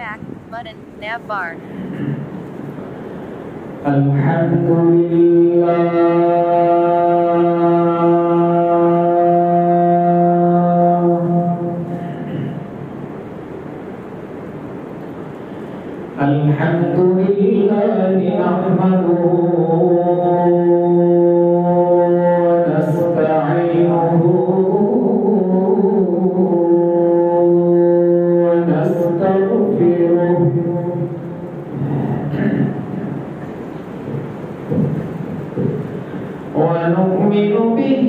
back button nav bar. الحمد لله نحمده ونستعينه ونستغفره ونؤمن به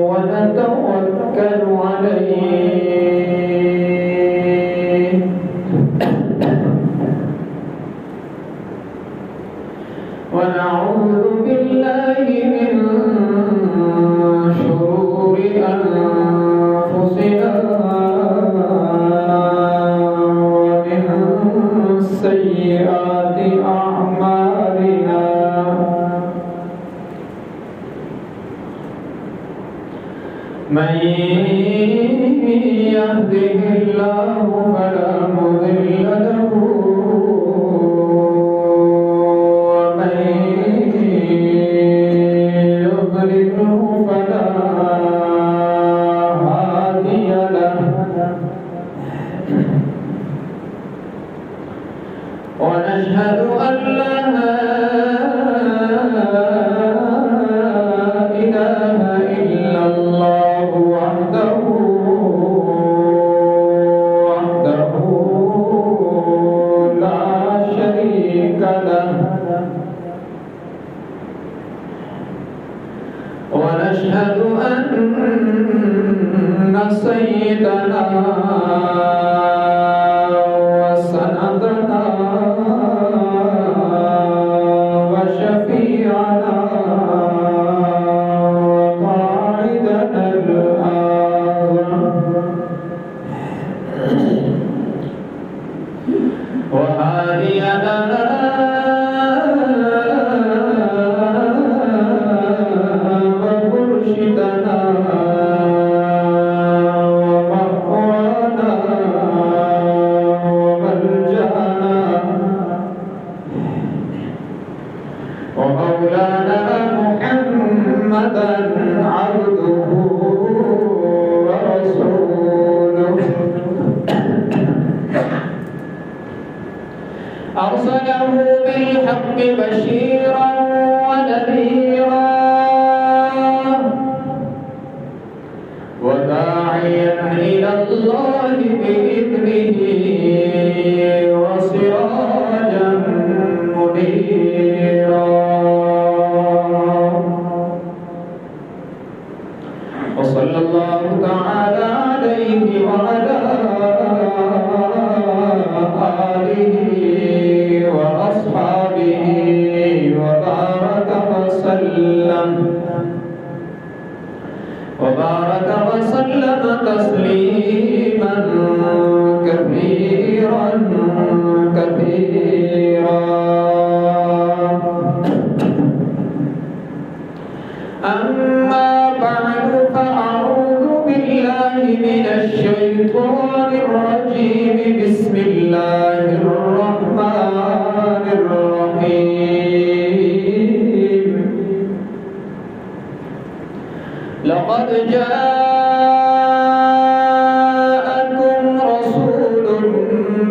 ونتوكل عليه ونعوذ بالله من شرور أنفسنا ومن سيئات أعمالنا من يهده الله فلا مضل له ومن يضلله فلا هادي له ونشهد أن لا إله إلا الله وحده لا شريك له ونشهد أن سيدنا وسندنا وشفيعنا وقائدنا الأعظم وهادينا ومرشدنا ومأوانا وملجأنا ومولانا محمدا عبده ورسوله أرسله بالحق بشيرا ونذيرا وداعيا إلى الله بإذنه وسراجا منيرا وصلى الله تعالى عليه وعلى آله وأصحابه وبارك وسلم تسليما كثيرا أما بعد فأعوذ بالله من الشيطان الرجيم بسم الله الرحمن الرحيم لقد جاءكم رسول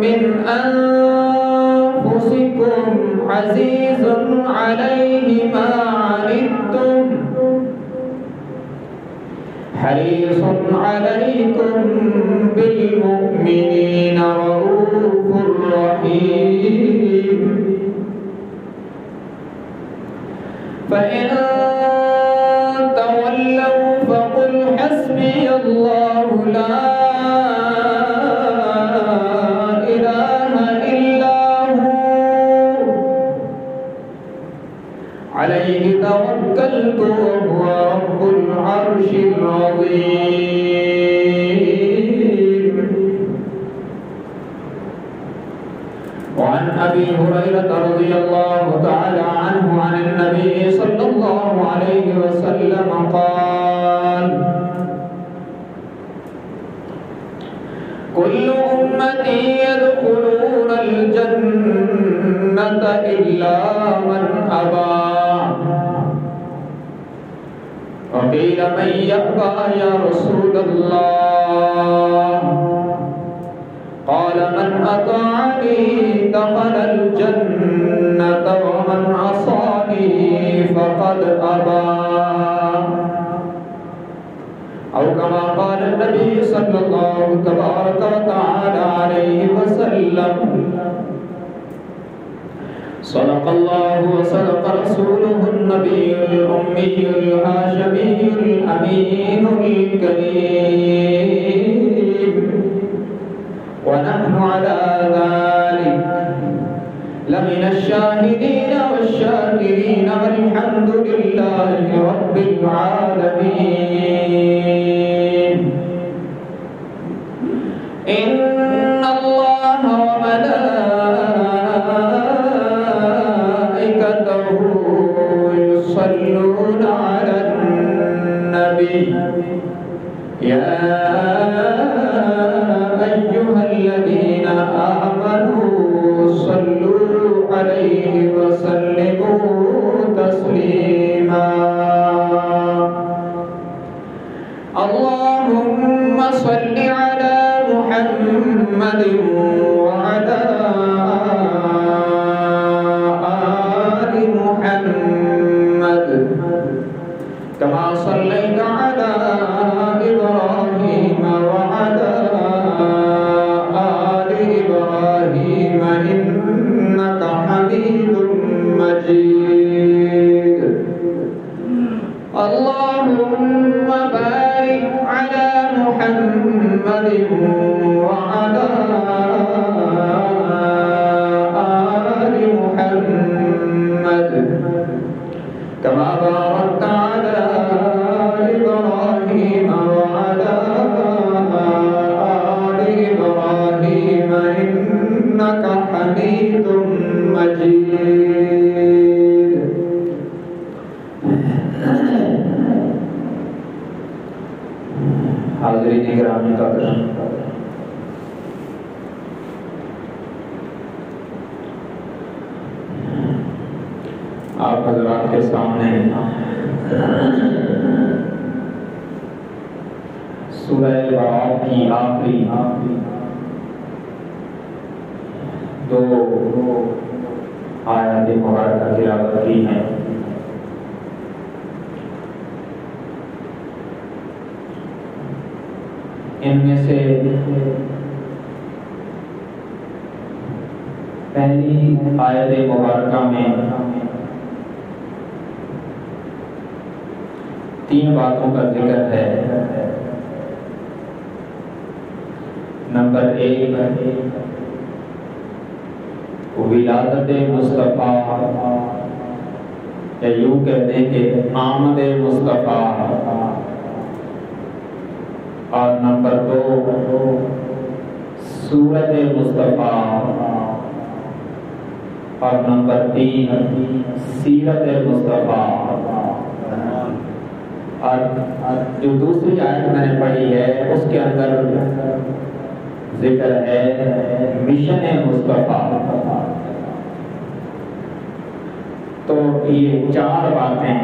من أنفسكم عزيز عليه ما عنتم حريص عليكم بالمؤمنين رؤوف رحيم فإن تولوا فقل حسبي الله لا إله إلا هو عليه توكلت وهو رب العرش العظيم. وعن أبي هريرة رضي الله تعالى عنه عن النبي صلى الله عليه وسلم قال كل أمتي يدخلون الجنة إلا من أبى وقيل من يأبى يا رسول الله قال من أطاعني دخل الجنة ومن عصاني فقد أبى أو كما قال النبي صلى الله تبارك وتعالى عليه وسلم صدق الله وصدق رسوله النبي الأمي الهاشمي الأمين الكريم ونحن على ذلك لمن الشاهدين والشاكرين والحمد لله رب العالمين إن الله وملائكته يصلون على النبي يا أيها الذين آمنوا صلوا عليه وسلموا تسليما اللهم صل على محمد وعلى آل محمد كما صليت على إبراهيم وعلى آل إبراهيم إنك حميد مجيد اللهم بارك على محمد وعلى آل محمد كما باركت على إبراهيم وعلى آل إبراهيم إنك حميد مجيد حاضرین گرامی قدر آپ حضرات کے سامنے سورہ براء کی آخری دو آیات مبارکہ تلاوت کی ہیں ان میں سے پہلی آیت مبارکہ میں تین باتوں کا ذکر ہے نمبر 1 ولادت مصطفیٰ یا یوں کہتے ہیں کہ آمد مصطفیٰ اور نمبر 2 صورت مصطفیٰ اور نمبر 3 سیرت مصطفیٰ اور جو دوسری آیت میں نے پڑھی ہے اس کے اندر ذکر ہے مشن مصطفیٰ تو یہ 4 باتیں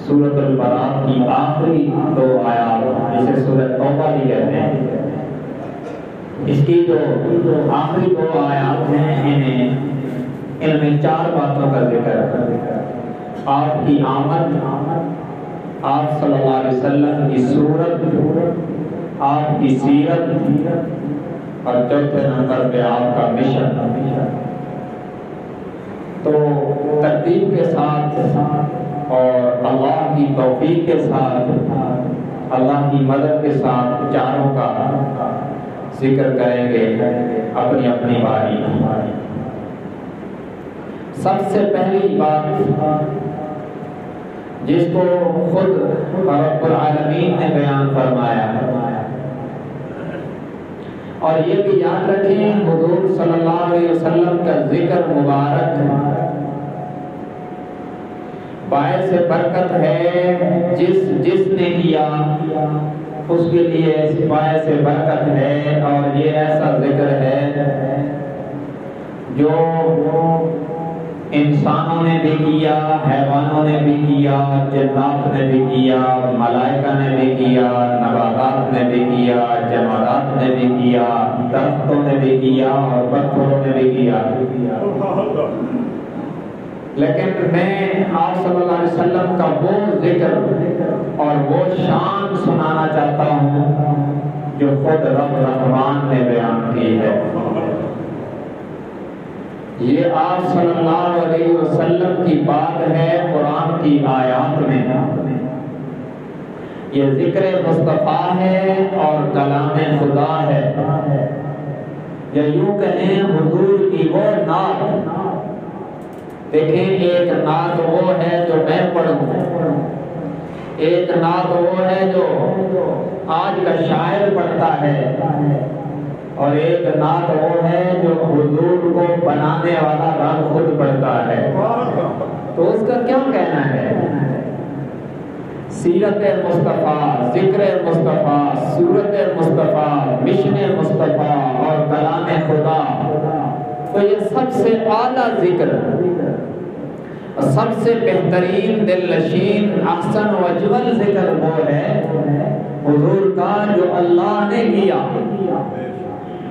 سورۃ البراء کی آخری 2 آیات جسے سورۃ توبہ بھی کہتے ہیں اس کی جو آخری 2 آیات ہیں ان میں 4 باتوں کا ذکر ہے آپ کی آمد آپ صلی اللہ علیہ وسلم کی صورت آپ کی سیرت اور چوتھے نمبر پہ آپ کا مشن تو ترتیب کے ساتھ اور اللہ کی توفیق کے ساتھ اللہ کی مدد کے ساتھ چاروں کا ذکر کریں گے اپنی اپنی باری سب سے پہلی بات جس کو خود رب العالمین نے بیان فرمایا اور یہ بھی یاد رکھیں حضور صلی اللہ علیہ وسلم کا ذکر مبارک باعث برکت ہے جس نے کیا اس کے لیے اس پائے سے برکت ہے، اور یہ ایسا ذکر ہے جو انسانوں نے بھی کیا، حیوانوں نے بھی کیا، جنات نے بھی کیا، ملائکہ نے بھی کیا، نباتات نے بھی کیا، جمادات نے بھی کیا، درختوں نے بھی کیا اور پتھروں نے بھی کیا۔ لیکن میں آپ صلی اللہ علیہ وسلم کا وہ ذکر اور وہ شان سنانا چاہتا ہوں جو خود رب رحمان نے بیان کی ہے۔ یہ آپ صلی اللہ علیہ وسلم کی بات ہے قرآن کی آیات میں۔ یہ ذکر مصطفیٰ ہے اور کلام خدا ہے، یا یوں کہیں حضور کی وہ نعت۔ دیکھیں، ایک نعت وہ ہے جو میں پڑھوں، ایک نعت وہ ہے جو آج کا شاعر پڑھتا ہے، اور ایک نعت وہ ہے جو حضور کو بنانے والا رب خود پڑھتا ہے۔ تو اس کا کیا کہنا ہے؟ سیرت مصطفیٰ، ذکر مصطفیٰ، صورت مصطفیٰ، مشن مصطفیٰ اور کلام خدا، تو یہ سب سے اعلیٰ ذکر، سب سے بہترین دل نشین احسن و اجمل ذکر وہ ہے حضور کا جو اللہ نے کیا۔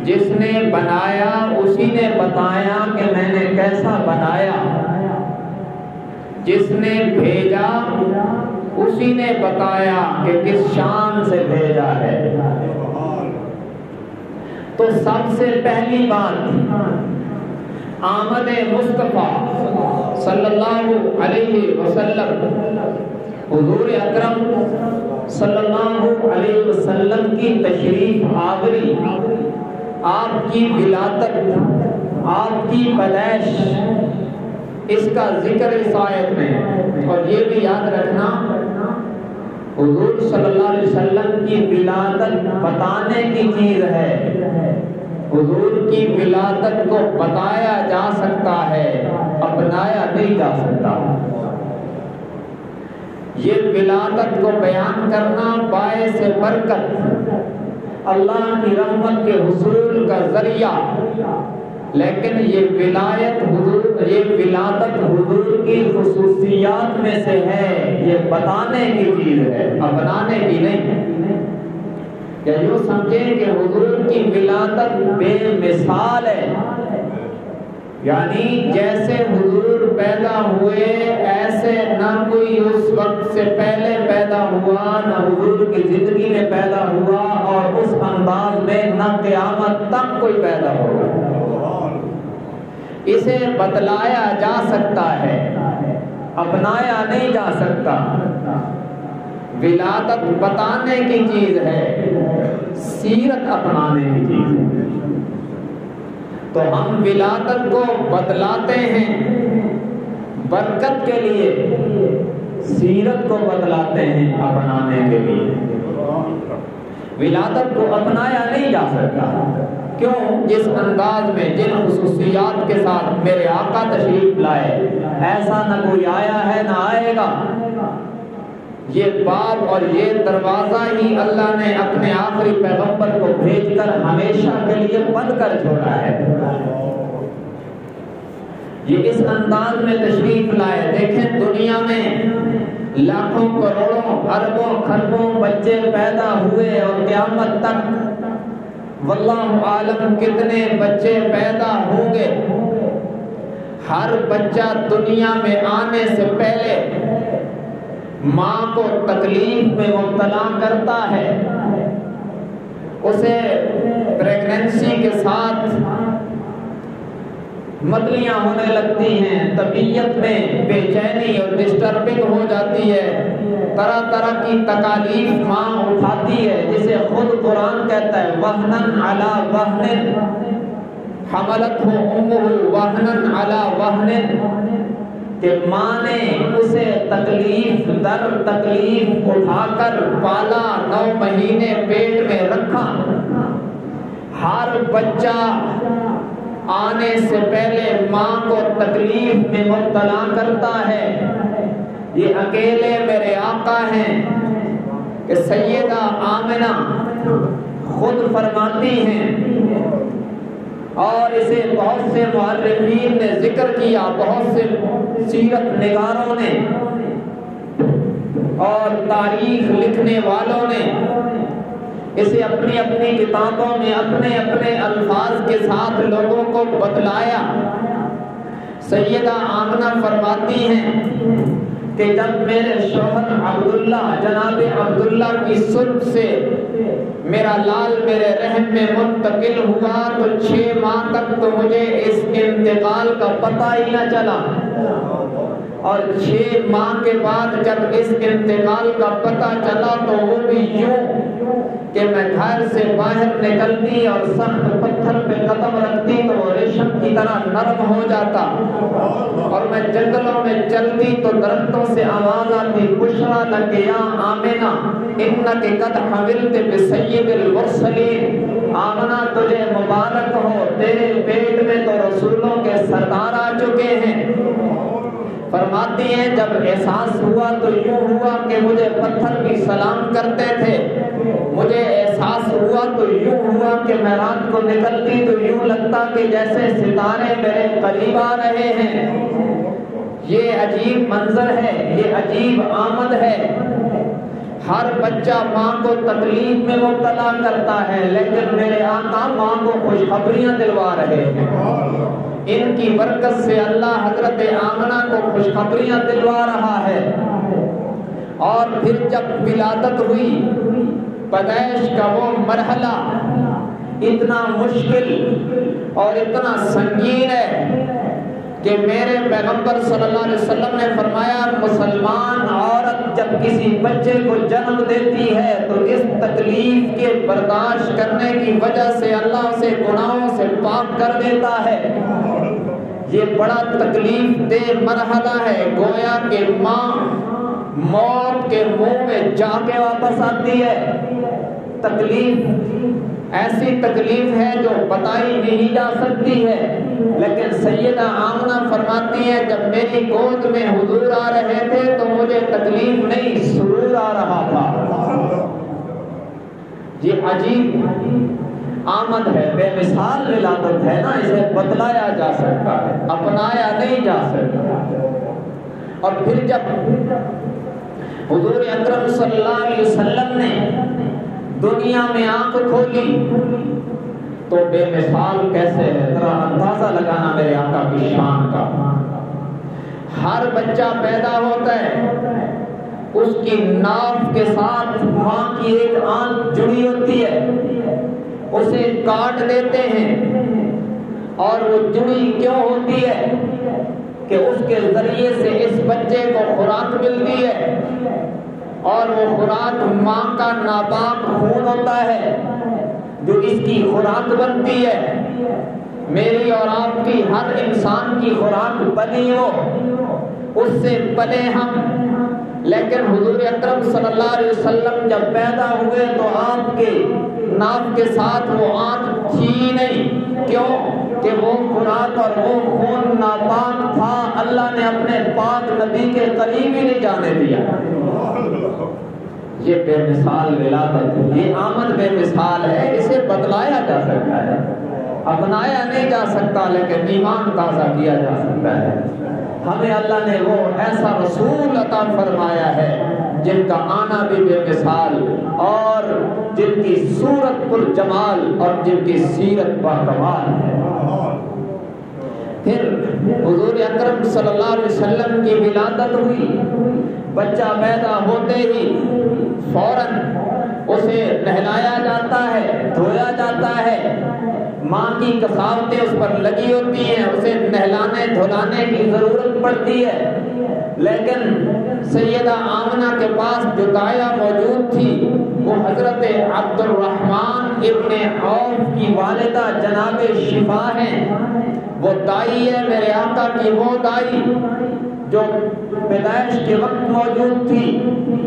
جس نے بنایا اسی نے بتایا کہ میں نے کیسا بنایا، جس نے بھیجا اسی نے بتایا کہ کس شان سے بھیجا ہے۔ تو سب سے پہلی بات آمد مصطفیٰ صلی اللہ علیہ وسلم، حضور اکرم صلی اللہ علیہ وسلم کی تشریف آوری، آپ کی ولادت، آپ کی پیدائش، اس کا ذکر اس آیت میں۔ اور یہ بھی یاد رکھنا، حضور صلی اللہ علیہ وسلم کی ولادت بتانے کی چیز ہے۔ حضور کی ولادت کو بتایا جا سکتا ہے، اپنایا نہیں جا سکتا۔ یہ ولادت کو بیان کرنا باعث برکت، اللہ کی رحمت کے حصول کا ذریعہ، لیکن یہ ولایت حضور، یہ ولادت حضور کی خصوصیات میں سے ہے، یہ بتانے کی چیز ہے، اپنانے کی نہیں۔ یا یوں سمجھیں کہ حضور کی ولادت بے مثال ہے، یعنی جیسے حضور پیدا ہوئے ایسے نہ کوئی اس وقت سے پہلے پیدا ہوا، نہ حضور کی زندگی میں پیدا ہوا، اور اس انداز میں نہ قیامت تک کوئی پیدا ہوگا۔ اسے بتلایا جا سکتا ہے، اپنایا نہیں جا سکتا۔ ولادت بتانے کی چیز ہے، سیرت اپنانے کی چیز ہے۔ تو ہم ولادت کو بتلاتے ہیں برکت کے لیے، سیرت کو بتلاتے ہیں اپنانے کے لیے۔ ولادت کو اپنایا نہیں جا سکتا، کیوں؟ جس انداز میں، جن خصوصیات کے ساتھ میرے آقا تشریف لائے، ایسا نہ کوئی آیا ہے نہ آئے گا۔ یہ باب اور یہ دروازہ ہی اللہ نے اپنے آخری پیغمبر کو بھیج کر ہمیشہ کے لیے بند کر چھوڑا ہے۔ یہ اس انداز میں تشریف لائے۔ دیکھیں، دنیا میں لاکھوں کروڑوں اربوں خربوں بچے پیدا ہوئے، اور قیامت تک واللہ عالم کتنے بچے پیدا ہوں گے۔ ہر بچہ دنیا میں آنے سے پہلے ماں کو تکلیف میں مبتلا کرتا ہے، اسے پریگننسی کے ساتھ متلیاں ہونے لگتی ہیں، طبیعت میں بے چینی اور ڈسٹربنگ ہو جاتی ہے، طرح طرح کی تکالیف ماں اٹھاتی ہے، جسے خود قرآن کہتا ہے وہنن علی وہن، حملتہ امہ وہنن علی وہن، کہ ماں نے اسے تکلیف در تکلیف اٹھا کر پالا، 9 مہینے پیٹ میں رکھا۔ ہر بچہ آنے سے پہلے ماں کو تکلیف میں مبتلا کرتا ہے۔ یہ اکیلے میرے آقا ہیں کہ سیدہ آمنہ خود فرماتی ہیں، اور اسے بہت سے مؤرخین نے ذکر کیا، بہت سے سیرت نگاروں نے اور تاریخ لکھنے والوں نے اسے اپنی اپنی کتابوں میں اپنے اپنے الفاظ کے ساتھ لوگوں کو بتلایا۔ سیدہ آمنہ فرماتی ہیں کہ جب میرے شوہر عبداللہ، جناب عبداللہ کی صلب سے میرا لال میرے رحم میں منتقل ہوا تو 6 ماہ تک تو مجھے اس انتقال کا پتہ ہی نہ چلا، اور 6 ماہ کے بعد جب اس انتقال کا پتہ چلا تو وہ بھی یوں کہ میں گھر سے باہر نکلتی اور سخت پتھر پہ قدم رکھتی تو وہ ریشم کی طرح نرم ہو جاتا، اور میں جنگلوں میں چلتی تو درختوں سے آواز آتی، بشرا لک یا آمنہ انک قد حملت بسید المرسلین، آمنہ تجھے مبارک ہو، تیرے پیٹ میں تو رسولوں کے سردار آ چکے ہیں۔ فرماتی ہیں جب احساس ہوا تو یوں ہوا کہ مجھے پتھر بھی سلام کرتے تھے، مجھے احساس ہوا تو یوں ہوا کہ میں رات کو نکلتی تو یوں لگتا کہ جیسے ستارے میرے قریب آ رہے ہیں۔ یہ عجیب منظر ہے، یہ عجیب آمد ہے۔ ہر بچہ ماں کو تکلیف میں مبتلا کرتا ہے، لیکن میرے آقا ماں کو خوشخبریاں دلوا رہے ہیں۔ ان کی برکت سے اللہ حضرت آمنہ کو خوشخبریاں دلوا رہا ہے۔ اور پھر جب ولادت ہوئی، پیدائش کا وہ مرحلہ اتنا مشکل اور اتنا سنگین ہے کہ میرے پیغمبر صلی اللہ علیہ وسلم نے فرمایا مسلمان عورت جب کسی بچے کو جنم دیتی ہے تو اس تکلیف کے برداشت کرنے کی وجہ سے اللہ اسے گناہوں سے پاک کر دیتا ہے۔ یہ بڑا تکلیف دہ مرحلہ ہے، گویا کہ ماں موت کے منہ میں جا کے واپس آتی ہے۔ تکلیف ایسی تکلیف ہے جو بتائی نہیں جا سکتی ہے، لیکن سیدہ آمنہ فرماتی ہے جب میری گود میں حضور آ رہے تھے تو مجھے تکلیف نہیں سرور آ رہا تھا۔ یہ عجیب آمد ہے، بے مثال ولادت ہے نا، اسے بتلایا جا سکتا ہے، اپنایا نہیں جا سکتا۔ اور پھر جب حضور اکرم صلی اللہ علیہ وسلم نے دنیا میں آنکھ کھولی تو بے مثال کیسے ہے، ذرا اندازہ لگانا میرے آقا کی شان کا۔ ہر بچہ پیدا ہوتا ہے، اس کی ناف کے ساتھ ماں کی ایک آنکھ جڑی ہوتی ہے، اسے کاٹ دیتے ہیں، اور وہ جڑی کیوں ہوتی ہے کہ اس کے ذریعے سے اس بچے کو خوراک ملتی ہے، اور وہ خوراک ماں کا ناپاک خون ہوتا ہے جو اس کی خوراک بنتی ہے۔ میری اور آپ کی ہر انسان کی خوراک بنی ہو، اس سے پلے ہم، لیکن حضور اکرم صلی اللہ علیہ وسلم جب پیدا ہوئے تو آپ کے ناف کے ساتھ وہ آنکھ تھی نہیں، کیوں کہ وہ خوراک اور وہ خون ناپاک تھا، اللہ نے اپنے پاک نبی کے قریب ہی نہیں جانے دیا۔ یہ بے مثال ولادت، یہ آمد بے مثال ہے، اسے بتلایا جا سکتا ہے، اپنایا نہیں جا سکتا، لیکن ایمان تازہ کیا جا سکتا ہے۔ ہمیں اللہ نے وہ ایسا رسول عطا فرمایا ہے جن کا آنا بھی بے مثال، اور جن کی صورت پر جمال، اور جن کی سیرت باکمال ہے۔ پھر حضور اکرم صلی اللہ علیہ وسلم کی ولادت ہوئی، بچہ پیدا ہوتے ہی فوراً اسے نہلایا جاتا ہے، دھویا جاتا ہے، ماں کی کساوٹیں اس پر لگی ہوتی ہیں، اسے نہلانے دھلانے کی ضرورت پڑتی ہے، لیکن سیدہ آمنہ کے پاس جو دایا موجود تھی وہ حضرت عبد الرحمن ابن عوف کی والدہ جناب شفا ہیں۔ وہ دائی ہے میرے آقا کی، وہ دائی جو پیدائش کے وقت موجود تھی،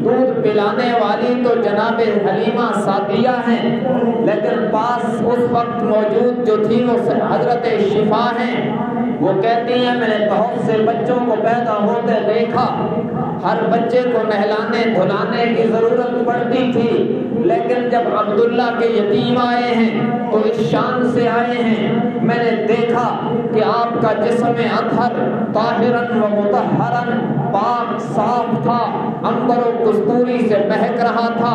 دودھ پلانے والی تو جناب حلیمہ سعدیہ ہیں، لیکن پاس اس وقت موجود جو تھی وہ حضرت شفا ہیں۔ وہ کہتی ہیں میں نے بہت سے بچوں کو پیدا ہوتے دیکھا، ہر بچے کو نہلانے دھلانے کی ضرورت پڑتی تھی، لیکن جب عبداللہ کے یتیم آئے ہیں تو اس شان سے آئے ہیں، میں نے دیکھا کہ آپ کا جسم اطہر طاہرن و مطہرن پاک صاف تھا، عنبر و کستوری سے مہک رہا تھا۔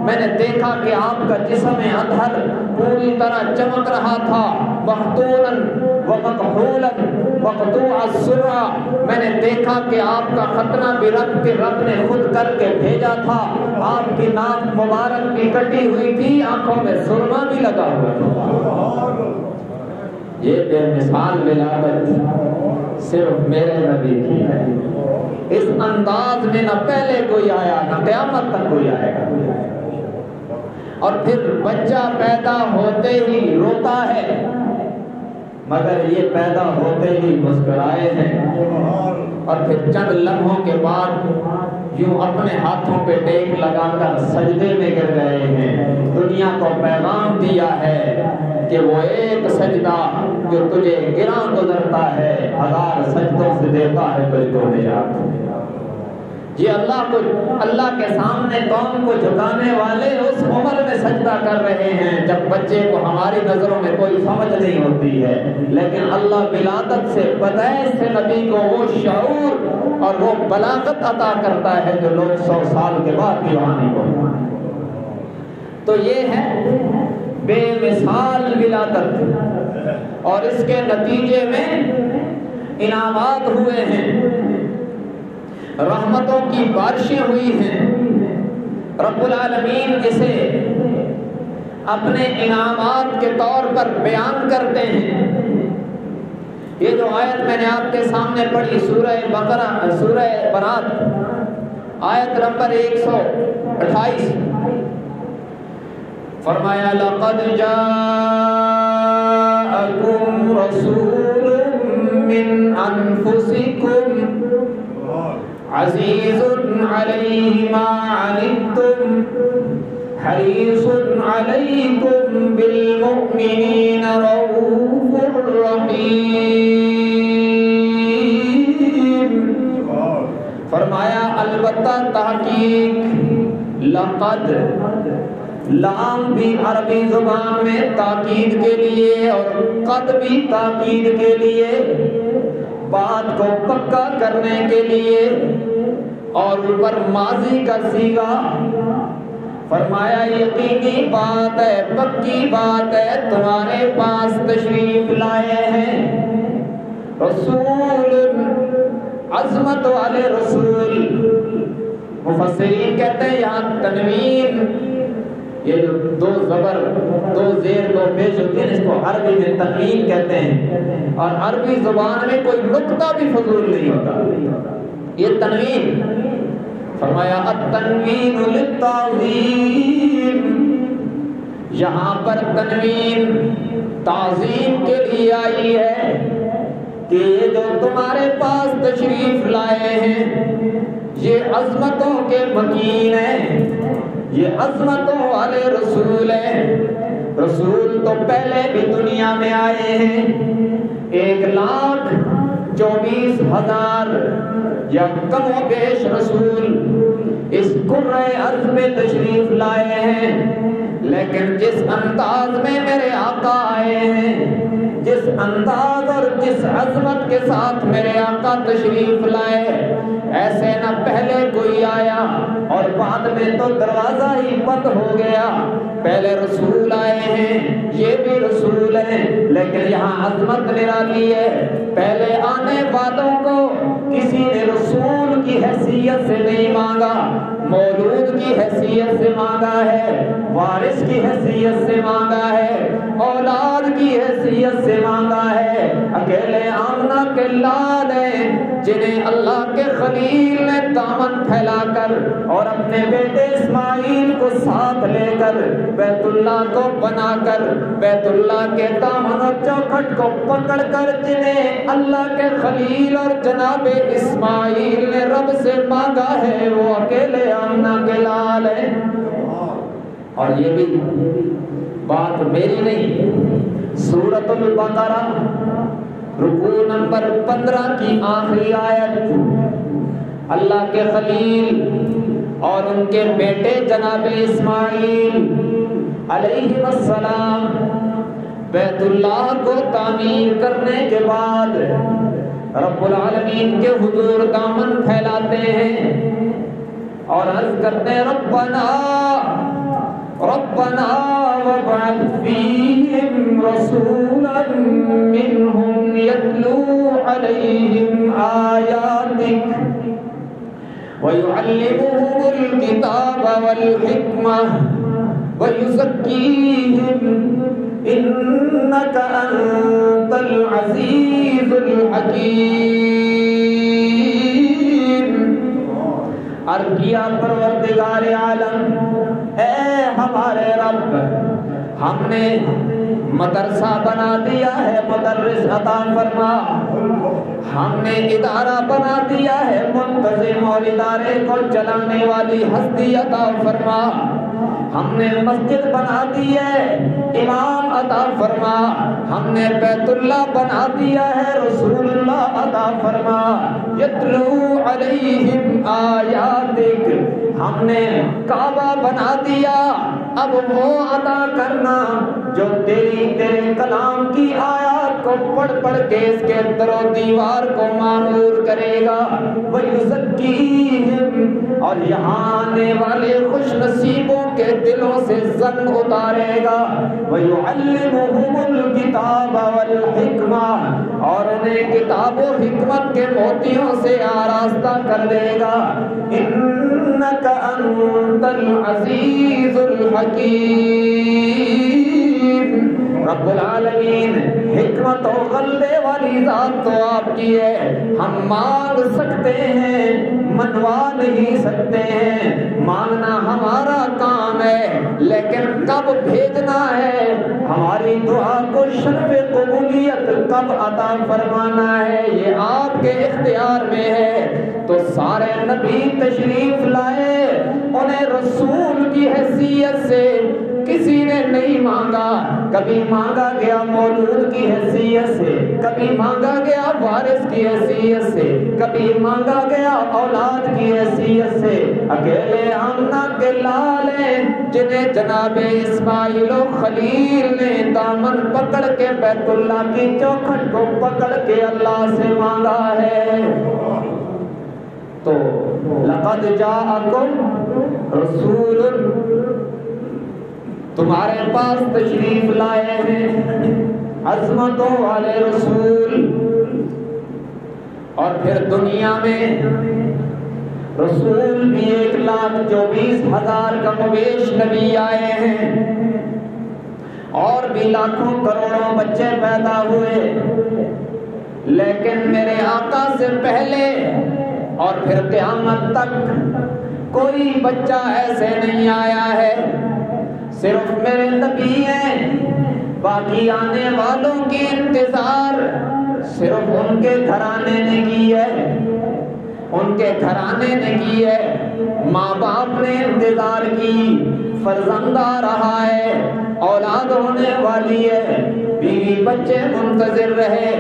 میں نے دیکھا کہ آپ کا جسم اطہر پوری طرح چمک رہا تھا، مختونن و مکحولن مقطوع السرہ۔ میں نے دیکھا کہ آپ کا ختنہ بھی رب نے خود کر کے بھیجا تھا، آپ کی ناک مبارک بھی کٹی ہوئی تھی، آنکھوں میں سرما بھی لگا ہوا تھا۔ یہ بے مثال ولادت صرف میرے نبی کی ہے، اس انداز میں نہ پہلے کوئی آیا نہ قیامت تک کوئی آئے گا۔ اور پھر بچہ پیدا ہوتے ہی روتا ہے، مگر یہ پیدا ہوتے ہی مسکرائے ہیں، اور پھر چند لمحوں کے بعد یوں اپنے ہاتھوں پہ ٹیک لگا کر سجدے میں گر گئے ہیں۔ دنیا کو پیغام دیا ہے کہ وہ ایک سجدہ جو تجھے گراں گزرتا ہے، 1000 سجدوں سے دیتا ہے تجھ کو نجات۔ یہ اللہ کے سامنے قوم کو جھکانے والے اس عمر میں سجدہ کر رہے ہیں جب بچے کو ہماری نظروں میں کوئی سمجھ نہیں ہوتی ہے، لیکن اللہ ولادت سے بدعت سے نبی کو وہ شعور اور وہ بلاغت عطا کرتا ہے جو لوگ 100 سال کے بعد بھی وہاں نہیں پہنچے۔ تو یہ ہے بے مثال ولادت، اور اس کے نتیجے میں انعامات ہوئے ہیں، رحمتوں کی بارشیں ہوئی ہیں۔ رب العالمین اسے اپنے انعامات کے طور پر بیان کرتے ہیں۔ یہ جو آیت میں نے آپ کے سامنے پڑھی سورہ برات، آیت نمبر 128، فرمایا لَقَدْ جَاءَكُمْ رَسُولٌ مِّنْ أَنفُسِكُمْ عزیز علیہ ما عنتم حریص علیکم بالمؤمنین رؤوف رحیم۔ فرمایا البتہ تحقیق، لقد لام بھی عربی زبان میں تاکید کے لیے اور قد بھی تاکید کے لیے، بات کو پکا کرنے کے لیے، اور اوپر ماضی کا صیغہ۔ فرمایا یقینی بات ہے، پکی بات ہے، تمہارے پاس تشریف لائے ہیں رسول، عظمت والے رسول۔ مفسرین کہتے ہیں یہاں تنوین، یہ جو 2 زبر 2 زیر 2 پیش ہوتی ہیں، اس کو عربی میں تنوین کہتے ہیں، اور عربی زبان میں کوئی نقطہ بھی فضول نہیں ہوتا، یہ تنوین۔ فرمایا التنوین للتعظیم، یہاں پر تنوین تعظیم کے لیے آئی ہے کہ یہ جو تمہارے پاس تشریف لائے ہیں یہ عظمتوں کے مکین ہیں، یہ عظمتوں والے رسول ہیں۔ رسول تو پہلے بھی دنیا میں آئے ہیں، 1,24,000 یا کم و بیش رسول اس کرۂ ارض میں تشریف لائے ہیں، لیکن جس انداز میں میرے آقا آئے ہیں، جس انداز اور جس عظمت کے ساتھ میرے آقا تشریف لائے، ایسے نہ پہلے کوئی آیا اور بعد میں تو دروازہ ہی بند ہو گیا۔ پہلے رسول آئے ہیں، یہ بھی رسول ہیں، لیکن یہاں عظمت نرالی ہے۔ پہلے آنے والوں کو کسی نے رسول کی حیثیت سے نہیں مانگا، مولود کی حیثیت سے مانگا ہے، وارث کی حیثیت سے مانگا ہے، اولاد کی حیثیت سے مانگا ہے۔ اکیلے آمنہ کے لال ہیں جنہیں اللہ کے خلیل نے دامن پھیلا کر اور اپنے بیٹے اسماعیل کو ساتھ لے کر بیت اللہ کو بنا کر بیت اللہ کے دامن و چوکھٹ کو پکڑ کر جنہیں اللہ کے خلیل اور جناب اسماعیل نے رب سے مانگا ہے، وہ اکیلے آمنہ کے لال ہیں۔ اور یہ بھی بات میری نہیں، سورۃ البقرہ رکوع نمبر 15 کی آخری آیت، اللہ کے خلیل اور ان کے بیٹے جناب اسماعیل علیہ السلام بیت اللہ کو تعمیر کرنے کے بعد رب العالمین کے حضور دامن پھیلاتے ہیں اور عرض کرتے ہیں ربنا وابعث فیہم رسولا منہم یتلو علیہم آیاتک وَيُعَلِّمُهُمُ الْكِتَابَ وَالْحِكْمَةَ وَيُزَكِّيهِمْ إِنَّكَ أَنْتَ الْعَزِيزُ الْحَكِيمُ۔ عرض کیا پروردگار عالم اے ہمارے رب، ہم نے مدرسہ بنا دیا ہے، مدرس عطا فرما، ہم نے ادارہ بنا دیا ہے، منتظم اور ادارے کو چلانے والی ہستی عطا فرما، ہم نے مسجد بنا دی ہے، امام عطا فرما، ہم نے بیت اللہ بنا دیا ہے، رسول اللہ عطا فرما، یتلو علیہم آیاتک، ہم نے کعبہ بنا دیا، اب وہ عطا کرنا جو تیرے کلام کی آیات کو پڑھ کے اس کے در و دیوار کو معمور کرے گا، وَيُزَكِّيهِمْ، اور یہاں آنے والے خوش نصیبوں کے دلوں سے زنگ اتارے گا، وَيُعَلِّمُهُمُ الْكِتَابَ وَالْحِكْمَةَ، اور انہیں کتاب و حکمت کے موتیوں سے آراستہ کر دے گا، إِنَّكَ أَنْتَ الْعَزِيزُ الْحَكِيمُ۔ رب العالمین حکمت و غلبے والی ذات تو آپ کی ہے، ہم مانگ سکتے ہیں منوا نہیں سکتے ہیں، مانگنا ہمارا کام ہے، لیکن کب بھیجنا ہے، ہماری دعا کو شرف قبولیت کب عطا فرمانا ہے، یہ آپ کے اختیار میں ہے۔ تو سارے نبی تشریف لائے، انہیں رسول کی حیثیت سے کسی نے نہیں مانگا، کبھی مانگا گیا مولود کی حیثیت سے، کبھی مانگا گیا وارث کی حیثیت سے، کبھی مانگا گیا اولاد کی حیثیت سے، اکیلے آمنہ کے لال ہیں جنہیں جناب اسماعیل و خلیل نے دامن پکڑ کے بیت اللہ کی چوکھٹ کو پکڑ کے اللہ سے مانگا ہے۔ تو لقد جاءکم رسول، تمہارے پاس تشریف لائے ہیں عظمتوں والے رسول، اور پھر دنیا میں رسول بھی 1,24,000 کمویش نبی آئے ہیں، اور بھی لاکھوں کروڑوں بچے پیدا ہوئے، لیکن میرے آقا سے پہلے اور پھر قیامت تک کوئی بچہ ایسے نہیں آیا ہے، صرف میرے نبی ہیں، باقی آنے والوں کی انتظار صرف ان کے گھرانے نے کی ہے، ان کے گھرانے نے کی ہے، ماں باپ نے انتظار کی، فرزند آ رہا ہے، اولاد ہونے والی ہے، بیوی بچے منتظر رہے،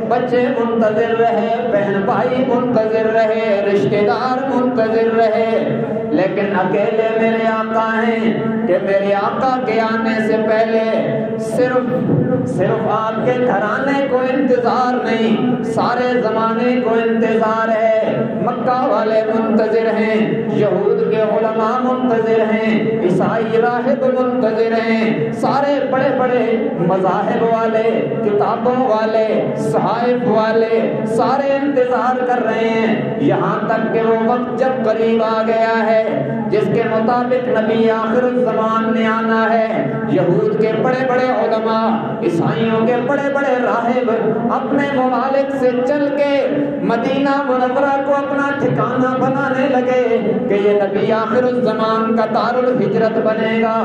بچے منتظر رہے، بہن بھائی منتظر رہے، رشتہ دار منتظر رہے، لیکن اکیلے میرے آقا ہیں کہ میرے آقا کے آنے سے پہلے صرف آپ کے گھرانے کو انتظار نہیں، سارے زمانے کو انتظار ہے، مکہ والے منتظر ہیں، یہود کے علماء منتظر ہیں، عیسائی راہب منتظر ہیں، سارے بڑے بڑے مذاہب والے، کتابوں والے، صحائف والے سارے انتظار کر رہے ہیں، یہاں تک کہ وہ وقت جب قریب آ گیا ہے جس کے مطابق نبی آخر الزمان نے آنا ہے، یہود کے بڑے بڑے علماء، عیسائیوں کے بڑے بڑے راہب اپنے ممالک سے چل کے مدینہ منورہ کو اپنا ٹھکانہ بنانے لگے کہ یہ نبی آخر الزمان کا دار الہجرت بنے گا۔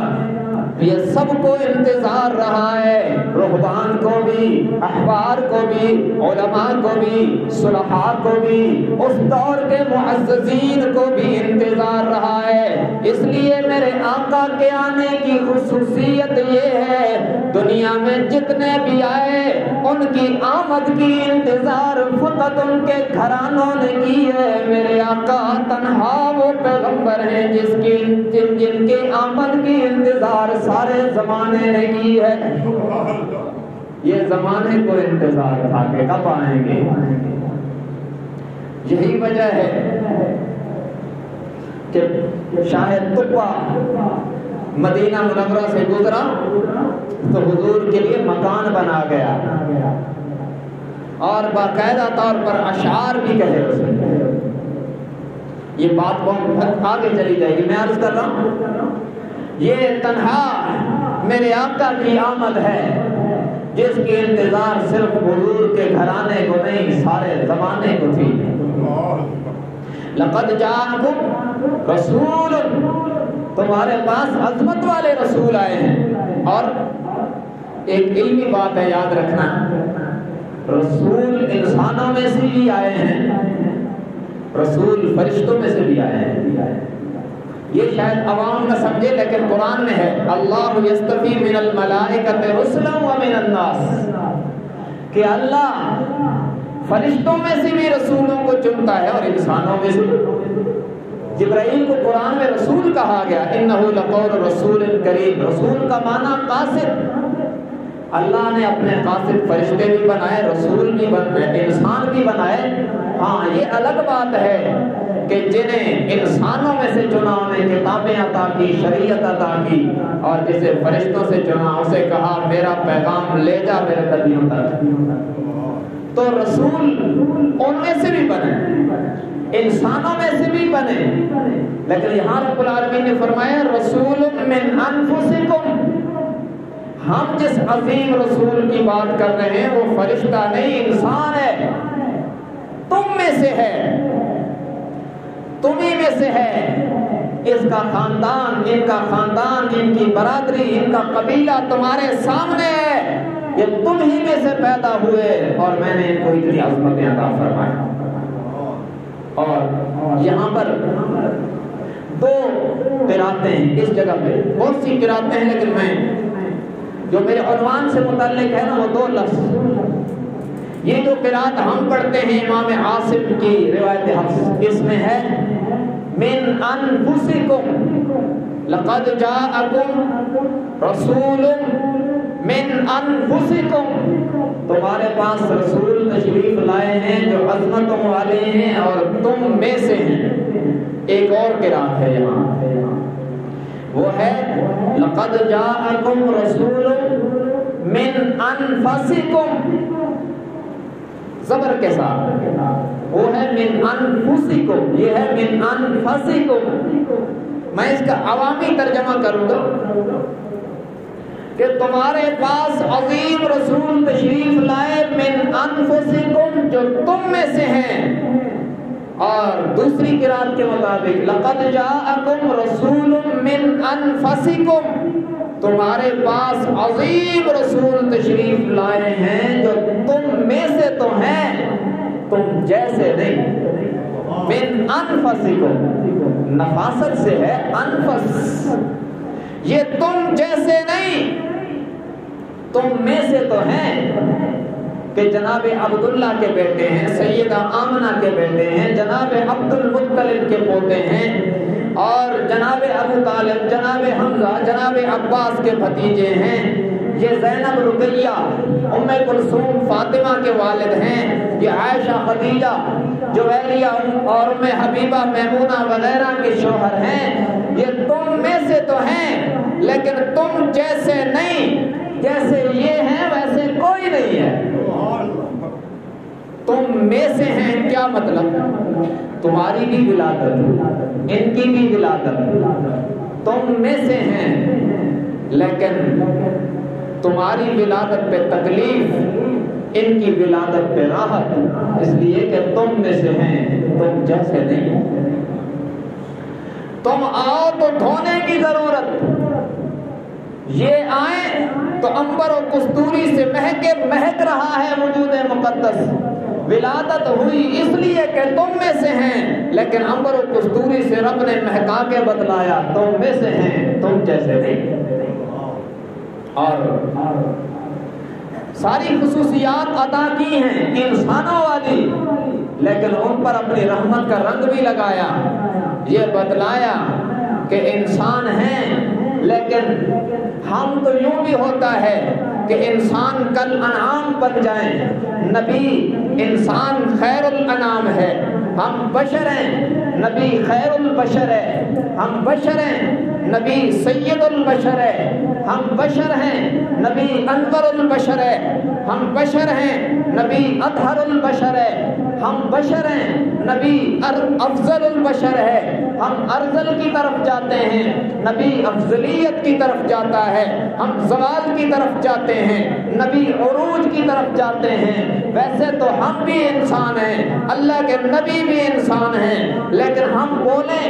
یہ سب کو انتظار رہا ہے، رہبان کو بھی، احبار کو بھی، علماء کو بھی، صلحاء کو بھی، اس دور کے معززین کو بھی انتظار رہا ہے۔ اس لیے میرے آقا کے آنے کی خصوصیت یہ ہے، دنیا میں جتنے بھی آئے ان کی آمد کی انتظار فقط ان کے گھرانوں نے کی ہے۔ میرے آقا تنہا وہ پیغمبر ہیں جن کی آمد کی انتظار سارے زمانے نے کی ہے۔ یہ زمانے کو انتظار تھا کہ کب آئیں گے۔ یہی وجہ ہے کہ شاید طبع مدینہ منورہ سے گزرا تو حضور کے لیے مکان بنا گیا اور باقاعدہ طور پر اشعار بھی کہے اسے۔ یہ بات بہت آگے چلی جائے گی، میں عرض کر رہا ہوں یہ تنہا میرے آقا کی آمد ہے جس کی انتظار صرف حضور کے گھرانے کو نہیں سارے زمانے کو تھی۔ لقد جاءکم رسول، تمہارے پاس عظمت والے رسول آئے ہیں۔ اور ایک علمی بات ہے یاد رکھنا، رسول انسانوں میں سے بھی آئے ہیں، رسول فرشتوں میں سے بھی آئے ہیں۔ یہ شاید عوام نہ سمجھے لیکن قرآن میں ہے اللہ یستفی من الملائکۃ رسلا ومن الناس، کہ اللہ فرشتوں میں سے بھی رسولوں کو چنتا ہے اور انسانوں میں سے۔ جبرائیل کو قرآن میں رسول کہا گیا، انہ لقول رسول کریم، رسول کا معنی قاصد۔ اللہ نے اپنے قاصد فرشتے بھی بنائے، رسول بھی بنائے، انسان بھی بنائے۔ ہاں یہ الگ بات ہے کہ جنہیں انسانوں میں سے چنا انہیں کتابیں عطا کی، شریعت عطا کی، اور جسے فرشتوں سے چنا اسے کہا میرا پیغام لے جا میرے نبیوں تک۔ تو رسول ان میں سے بھی بنے، انسانوں میں سے بھی بنے، لیکن یہاں رب العالمین نے فرمایا رسول من انفسکم، ہم جس عظیم رسول کی بات کر رہے ہیں وہ فرشتہ نہیں انسان ہے، تم میں سے ہے، تمہیں میں سے ہے۔ اس کا خاندان، ان کا خاندان، ان کی برادری، ان کا قبیلہ تمہارے سامنے ہے، یہ تم ہی میں سے پیدا ہوئے اور میں نے ان کو اتنی عظمتیں عطا فرمائی۔ اور یہاں پر دو قراتیں ہیں اس جگہ پہ، بہت سی قراتیں ہیں لیکن میں جو میرے عنوان سے متعلق ہے نا وہ دو لفظ، یہ جو قرات ہم پڑھتے ہیں امام عاصم کی روایت حفص، اس میں ہے من انفسکم لقد جاءکم رسول من انفسکم، تمہارے پاس رسول تشریف لائے ہیں جو عظمتوں والے ہیں اور تم میں سے ہیں۔ ایک اور قرات ہے یہاں، وہ ہے لقد جاءکم رسول من انفسکم، زبر کے ساتھ، وہ ہے من انفسکم، یہ ہے من انفسکم۔ میں اس کا عوامی ترجمہ کروں گا کہ تمہارے پاس عظیم رسول تشریف لائے من انفسکم، جو تم میں سے ہیں۔ اور دوسری قرات کے مطابق لقد جاءکم رسول من انفسکم، تمہارے پاس عظیم رسول تشریف لائے ہیں جو تم میں سے تو ہیں، تم جیسے نہیں۔ من انفسکم، نفاست سے ہے انفس، یہ تم جیسے نہیں، تم میں سے تو ہیں، کہ جناب عبداللہ کے بیٹے ہیں، سیدہ آمنہ کے بیٹے ہیں، جناب عبد المطلب کے پوتے ہیں، اور جناب ابو طالب، جناب حمزہ، جناب عباس کے بھتیجے ہیں۔ یہ زینب، رقیہ، ام کلثوم، فاطمہ کے والد ہیں، یہ عائشہ، خدیجہ، جویریہ اور ام حبیبہ، میمونہ وغیرہ کے شوہر ہیں۔ یہ تم میں سے تو ہیں لیکن تم جیسے نہیں، جیسے یہ ہیں ویسے کوئی نہیں ہے، تم میں سے ہیں۔ کیا مطلب؟ تمہاری بھی ولادت، ان کی بھی ولادت، تم میں سے ہیں، لیکن تمہاری ولادت پہ تکلیف، ان کی ولادت پہ راحت، اس لیے کہ تم میں سے ہیں، تم جیسے نہیں۔ تم آؤ تو دھونے کی ضرورت، یہ آئیں تو عنبر و کستوری سے مہک رہا ہے وجود مقدس. ولادت ہوئی اس لیے کہ تم میں سے ہیں، لیکن عنبر و کستوری سے رب نے مہکا کے بتلایا تم میں سے ہیں، تم جیسے نہیں. اور ساری خصوصیات عطا کی ہیں انسانوں والی، لیکن ان پر اپنی رحمت کا رنگ بھی لگایا. یہ بتلایا کہ انسان ہیں، لیکن ہم تو یوں بھی ہوتا ہے کہ انسان کل انعام بن جائیں. نبی انسان خیر الانعام ہے، ہم بشر ہیں، نبی خیر البشر ہے. ہم بشر ہیں، نبی سید البشر ہے. ہم بشر ہیں، نبی انور البشر ہے. ہم بشر ہیں، نبی اطہر البشر ہے. ہم بشر ہیں، نبی افضل البشر ہے. ہم ارذل کی طرف جاتے ہیں، نبی افضلیت کی طرف جاتا ہے. ہم زوال کی طرف جاتے ہیں، نبی عروج کی طرف جاتے ہیں. ویسے تو ہم بھی انسان ہیں، اللہ کے نبی بھی انسان ہیں، لیکن ہم بولیں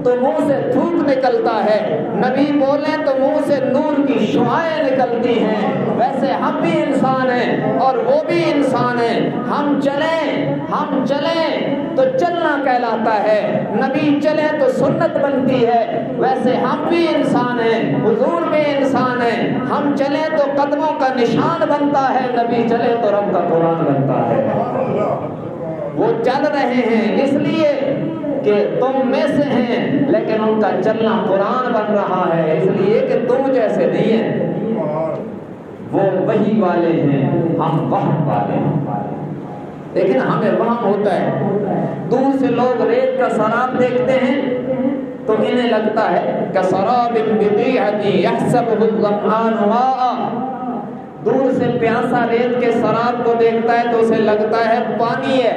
تو منہ سے تھوک نکلتا ہے، نبی بولیں تو منہ سے نور کی شعاعیں نکلتی ہیں. ویسے ہم بھی انسان ہیں اور وہ بھی انسان ہیں. ہم چلیں تو چلنا کہلاتا ہے، نبی چلیں تو سنت بنتی ہے. ویسے ہم بھی انسان ہیں، حضور بھی انسان ہیں. ہم چلیں تو قدموں کا نشان بنتا ہے، نبی چلے تو رب کا قرآن بنتا ہے. وہ چل رہے ہیں اس لیے کہ تم میں سے ہیں، لیکن ان کا چلنا قرآن بن رہا ہے اس لیے کہ تم جیسے نہیں ہیں. وہ وحی والے ہیں، ہم وہم والے ہیں. لیکن ہمیں وہم ہوتا ہے. دور سے لوگ ریت کا سراب دیکھتے ہیں تو انہیں لگتا ہے کہ سراب بقیعۃ یحسبہ الظمآن ماء. دور سے پیاسا ریت کے سراب کو دیکھتا ہے تو اسے لگتا ہے پانی ہے،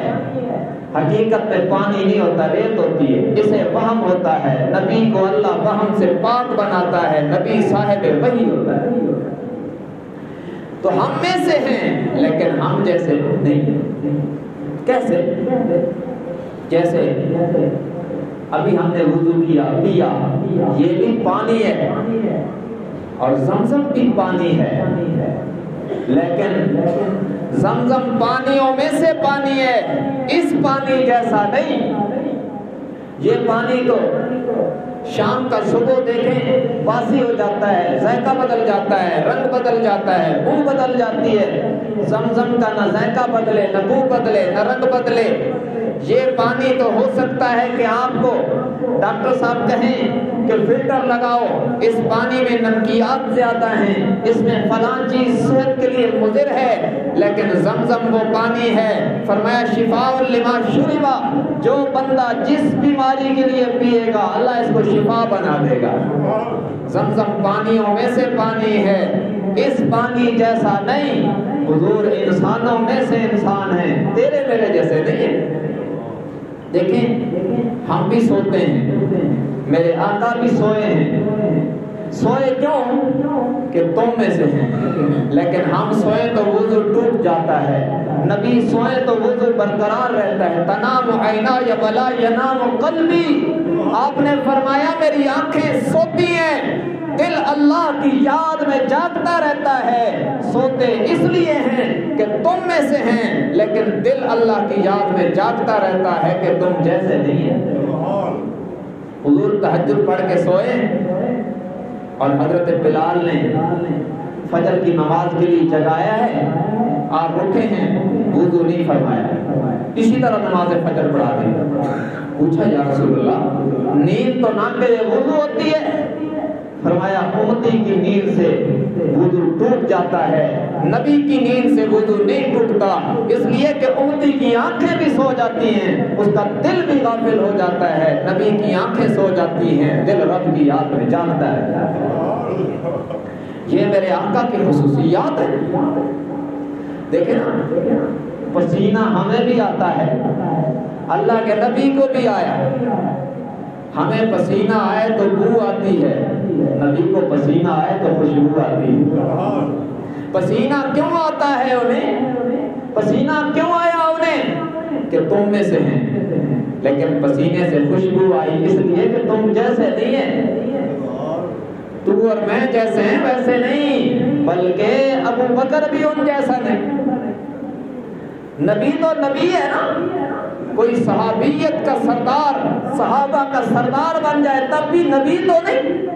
حقیقت میں پانی نہیں ہوتا، ریت ہوتی ہے. اسے وہم ہوتا ہے. نبی کو اللہ وہم سے پاک بناتا ہے، نبی صاحب وحی ہوتا ہے. تو ہم میں سے ہیں لیکن ہم جیسے نہیں. کیسے؟ جیسے ابھی ہم نے وضو کیا، پیا، یہ بھی پانی ہے اور زمزم بھی پانی ہے، لیکن زمزم پانیوں میں سے پانی ہے، اس پانی جیسا نہیں. یہ پانی تو شام کا صبح دیکھیں باسی ہو جاتا ہے، ذائقہ بدل جاتا ہے، رنگ بدل جاتا ہے، بو بدل جاتی ہے. زمزم کا نہ ذائقہ بدلے، نہ بو بدلے، نہ رنگ بدلے. یہ پانی تو ہو سکتا ہے کہ آپ کو ڈاکٹر صاحب کہیں کہ فلٹر لگاؤ، اس پانی میں نمکیات زیادہ ہیں، اس میں فلاں چیز صحت کے لیے مضر ہے، لیکن زمزم وہ پانی ہے. فرمایا شفاء لما شرب، جو بندہ جس بیماری کے لیے پیے گا اللہ اس کو شفا بنا دے گا. زمزم پانیوں میں سے پانی ہے، اس پانی جیسا نہیں. حضور انسانوں میں سے انسان ہیں، تیرے میرے جیسے نہیں ہیں. دیکھیں ہم بھی سوتے ہیں، میرے آقا بھی سوئے ہیں. سوئے کیوں؟ کہ تم میں سے ہیں، لیکن ہم سوئے تو وضو ٹوٹ جاتا ہے، نبی سوئے تو وضو برقرار رہتا ہے. تنام عینای ولا ینام قلبی. آپ نے فرمایا میری آنکھیں سوتی ہیں، دل اللہ کی یاد میں جاگتا رہتا ہے. سوتے اس لیے ہیں کہ تم میں سے ہیں، لیکن دل اللہ کی یاد میں جاگتا رہتا ہے کہ تم جیسے نہیں ہیں. حضور تہجد پڑھ کے سوئے اور حضرت بلال نے فجر کی نماز کے لیے جگایا ہے، آپ اٹھے ہیں، وضو نہیں فرمایا، اسی طرح نماز فجر پڑھا دی. پوچھا یا رسول اللہ نیند تو نہ کرے وضو ہوتی ہے؟ فرمایا امتی کی نیند سے وضو ٹوٹ جاتا ہے، نبی کی نیند سے وضو نہیں ٹوٹتا، اس لیے کہ امتی کی آنکھیں بھی سو جاتی ہیں، اس کا دل بھی غافل ہو جاتا ہے. نبی کی آنکھیں سو جاتی ہیں، دل رب کی یاد میں جاگتا ہے. یہ میرے آقا کی خصوصیات ہیں. دیکھیں نا پسینہ ہمیں بھی آتا ہے، اللہ کے نبی کو بھی آیا. ہمیں پسینہ آئے تو بو آتی ہے، نبی کو پسینہ آئے تو خوشبو آتی ہے. پسینہ کیوں آتا ہے انہیں؟ پسینہ کیوں آیا انہیں؟ کہ تم میں سے ہیں، لیکن پسینے سے خوشبو آئی اس لیے کہ تم جیسے نہیں ہیں. تو اور میں جیسے ہیں ویسے نہیں، بلکہ ابو بکر بھی ان جیسا نہیں۔ نبی تو نبی ہے نا، کوئی صحابیت کا سردار، صحابہ کا سردار بن جائے تب بھی نبی تو نہیں،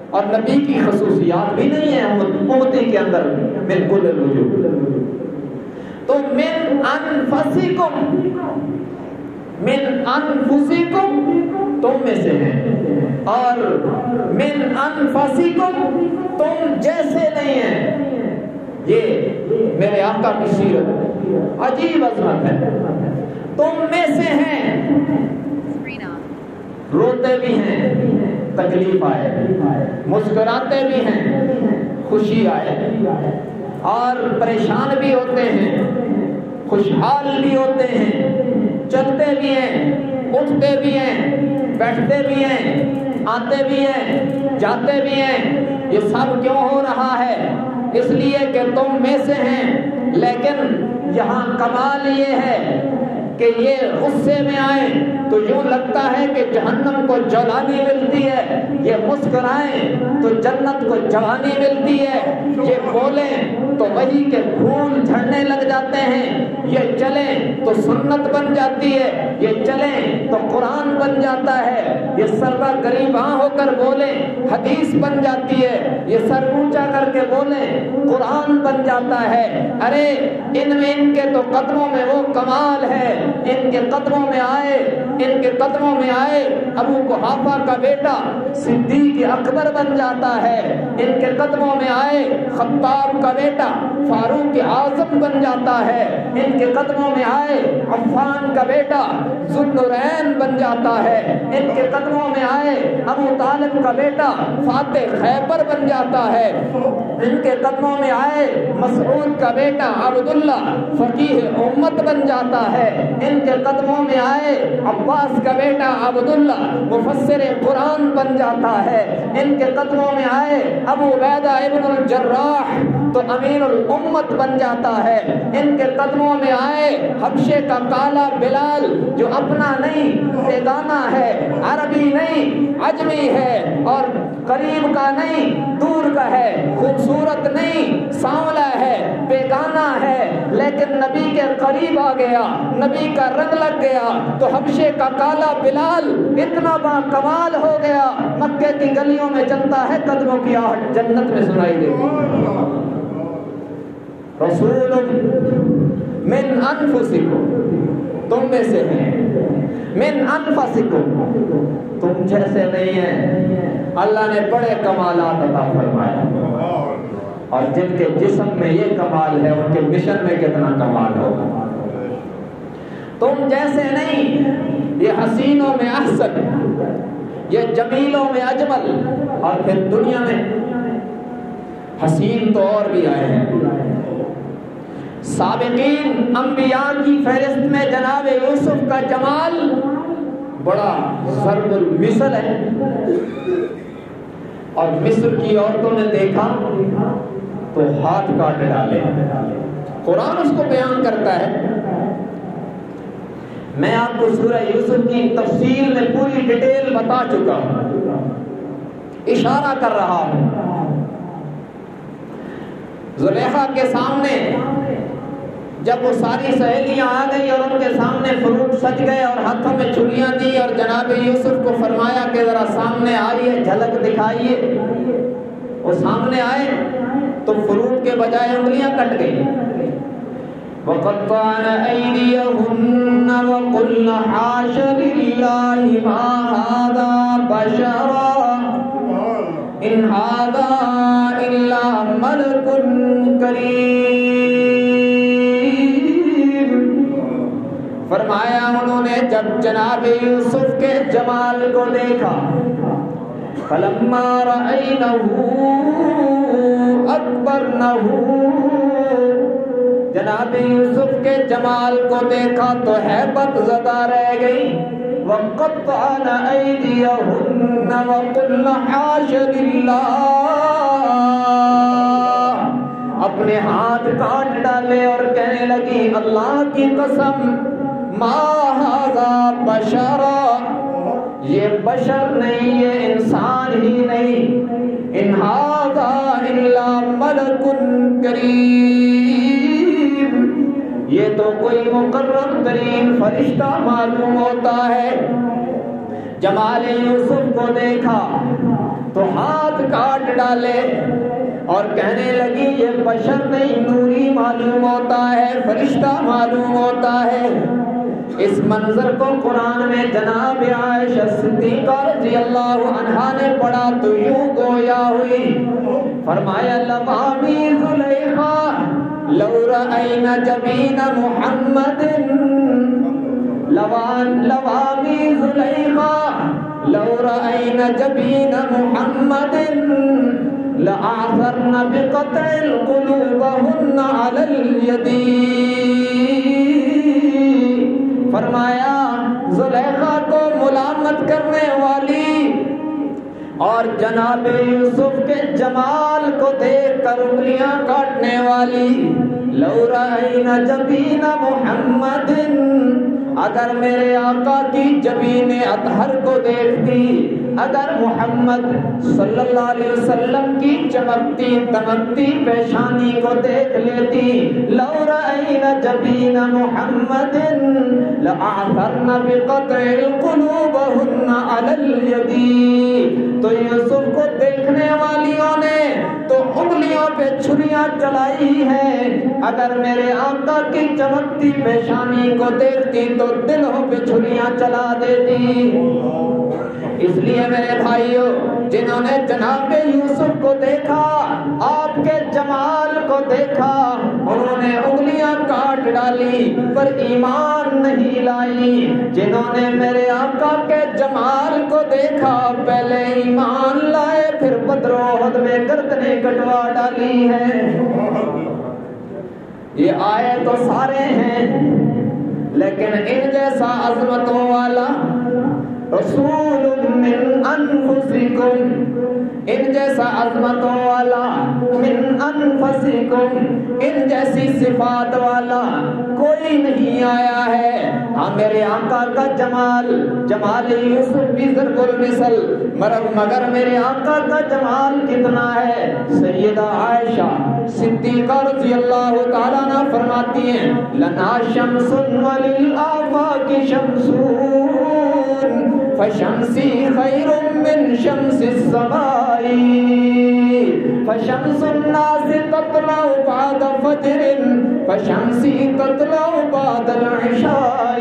اور نبی کی خصوصیات بھی نہیں ہیں امتی کے اندر من کل الوجوہ۔ تو من انفسکم، من انفسکم تم میں سے ہیں، اور من انفسکم تم جیسے نہیں ہیں۔ یہ میرے آقا کی سیرت عجیب عظمت ہے۔ تم میں سے ہیں، روتے بھی ہیں تکلیف آئے، مسکراتے بھی ہیں خوشی آئے، اور پریشان بھی ہوتے ہیں، خوشحال بھی ہوتے ہیں، چلتے بھی ہیں، اٹھتے بھی ہیں، بیٹھتے بھی ہیں، آتے بھی ہیں، جاتے بھی ہیں۔ یہ سب کیوں ہو رہا ہے؟ اس لیے کہ تم میں سے ہیں، لیکن یہاں کمال یہ ہے کہ یہ غصے میں آئیں تو یوں لگتا ہے کہ جہنم کو جلانی ملتی ہے، یہ مسکرائیں تو جنت کو جوانی ملتی ہے، یہ بولیں تو وہی کے پھول جھڑنے لگ جاتے ہیں، یہ چلیں تو سنت بن جاتی ہے، یہ چلیں تو قرآن بن جاتا ہے، یہ سربا گریباں ہو کر بولیں حدیث بن جاتی ہے، یہ سر اونچا کر کے بولیں قرآن بن جاتا ہے۔ ارے ان کے تو قدموں میں وہ کمال ہے، ان کے قدموں میں آئے، ان کے قدموں میں آئے ابو قحافہ کا بیٹا صدیق اکبر بن جاتا ہے، ان کے قدموں میں آئے خطاب کا بیٹا فاروق اعظم بن جاتا ہے، ان کے قدموں میں آئے عفان کا بیٹا ذوالنورین بن جاتا ہے، ان کے قدموں میں آئے ابو طالب کا بیٹا فاتح خیبر بن جاتا ہے، ان کے قدموں میں آئے مسعود کا بیٹا عبداللہ فقیہ امت بن جاتا ہے، ان کے قدموں میں آئے عباس کا بیٹا عبداللہ مفسر قرآن بن جاتا ہے، ان کے قدموں میں آئے ابو عبیدہ ابن الجراح تو امین الامت بن جاتا ہے، ان کے قدموں میں آئے حبشے کا کالا بلال جو اپنا نہیں بیگانہ ہے، عربی نہیں عجمی ہے، اور قریب کا نہیں دور کا ہے، خوبصورت نہیں سانولا ہے، بیگانہ ہے، لیکن نبی کے قریب آ گیا، نبی کا رنگ لگ گیا تو حبشے کا کالا بلال اتنا با کمال ہو گیا، مکے کی گلیوں میں چلتا ہے قدموں کی آہٹ جنت میں سنائی دیتی۔ رسول من انفسکم تم میں سے ہیں، من انفسکم تم جیسے نہیں ہیں۔ اللہ نے بڑے کمالات عطا فرمائے، اور جن کے جسم میں یہ کمال ہے ان کے مشن میں کتنا کمال ہوگا۔ تم جیسے نہیں، یہ حسینوں میں احسن، یہ جمیلوں میں اجمل، اور پھر دنیا میں حسین تو اور بھی آئے ہیں۔ سابقین انبیاء کی فہرست میں جناب یوسف کا جمال بڑا ضرب المثل ہے، اور مصر کی عورتوں نے دیکھا تو ہاتھ کاٹ ڈالے۔ قرآن اس کو بیان کرتا ہے۔ میں آپ کو سورہ یوسف کی تفصیل میں پوری ڈیٹیل بتا چکا ہوں، اشارہ کر رہا ہوں۔ زلیخا کے سامنے جب وہ ساری سہیلیاں آ گئی اور ان کے سامنے فروٹ سج گئے اور ہاتھوں میں چھریاں دی، اور جناب یوسف کو فرمایا کہ ذرا سامنے آئیے، جھلک دکھائیے۔ وہ سامنے آئے تو فروٹ کے بجائے انگلیاں کٹ گئی۔ وَقَطَّعْنَ أَيْدِيَهُنَّ وَقُلْنَ حَاشَ لِلَّهِ مَا هَذَا بَشَرًا إِنْ هَذَا إِلَّا مَلَكٌ كَرِيمٌ۔ فرمایا انہوں نے جب جناب یوسف کے جمال کو دیکھا، فَلَمَّا رَأَيْنَهُ أَكْبَرْنَهُ، جناب یوسف کے جمال کو دیکھا تو ہیبت زدہ رہ گئی۔ وَقَطَّعْنَ أَيْدِيَهُنَّ وَقُلْنَ حَاشَ لِلَّهِ، اپنے ہاتھ کاٹ ڈالے اور کہنے لگی اللہ کی قسم، مَا هَذَا بَشَرًا، یہ بشر نہیں، یہ انسان ہی نہیں، ملک کریم، یہ تو کوئی مقرب ترین فرشتہ معلوم ہوتا ہے۔ جمال یوسف کو دیکھا تو ہاتھ کاٹ ڈالے اور کہنے لگی یہ بشر نہیں، نوری معلوم ہوتا ہے، فرشتہ معلوم ہوتا ہے۔ اس منظر کو قرآن میں جناب عائشہ صدیقہ رضی اللہ عنہا نے پڑھا تو یوں گویا ہوئی، فرمایا لوامی زلیخا لو رأینا جبین محمد، لوامی زلیخا لو رأینا جبین محمد لأعثرن بقطع قلوبهن على اليد۔ فرمایا زلیخا کو ملامت کرنے والی اور جناب یوسف کے جمال کو دیکھ کر انگلیاں کاٹنے والی، لو رأینا جبین محمد، اگر میرے آقا کی جبین اطہر کو دیکھتی، اگر محمد صلی اللہ علیہ وسلم کی چمکتی دمکتی پیشانی کو دیکھ لیتی، لو رأینا جبین محمد لأعثرن بقطع قلوبهن على اليد۔ تو یوسف کو دیکھنے والیوں نے تو انگلیوں پہ چھریاں چلائی ہے، اگر میرے آقا کی چمکتی پیشانی کو دیکھتی تو دلوں پہ چھریاں چلا دیتی۔ اس لیے میرے بھائیوں، جنہوں نے جناب یوسف کو دیکھا، آپ کے جمال کو دیکھا، انہوں نے انگلیاں کاٹ ڈالی پر ایمان نہیں لائی۔ جنہوں نے میرے آقا کے جمال کو دیکھا، پہلے ایمان لائے، پھر بدر و احد میں گردنیں کٹوا ڈالی ہے۔ یہ آئے تو سارے ہیں، لیکن ان جیسا عظمتوں والا رسول من انفسکم، ان جیسا عظمتوں والا من انفسکم، ان جیسی صفات والا کوئی نہیں آیا ہے۔ ہاں میرے آقا کا جمال، جمال یوسف بھی ضرب المثل، مگر میرے آقا کا جمال کتنا ہے؟ سیدہ عائشہ صدیقہ رضی اللہ تعالیٰ عنہ فرماتی ہیں لنا شمس وللآفاق شمسون فشمسی خیر من شمس السماء فشمس الناس تطلع بعد فجر فشمسی تطلع بعد العشاء۔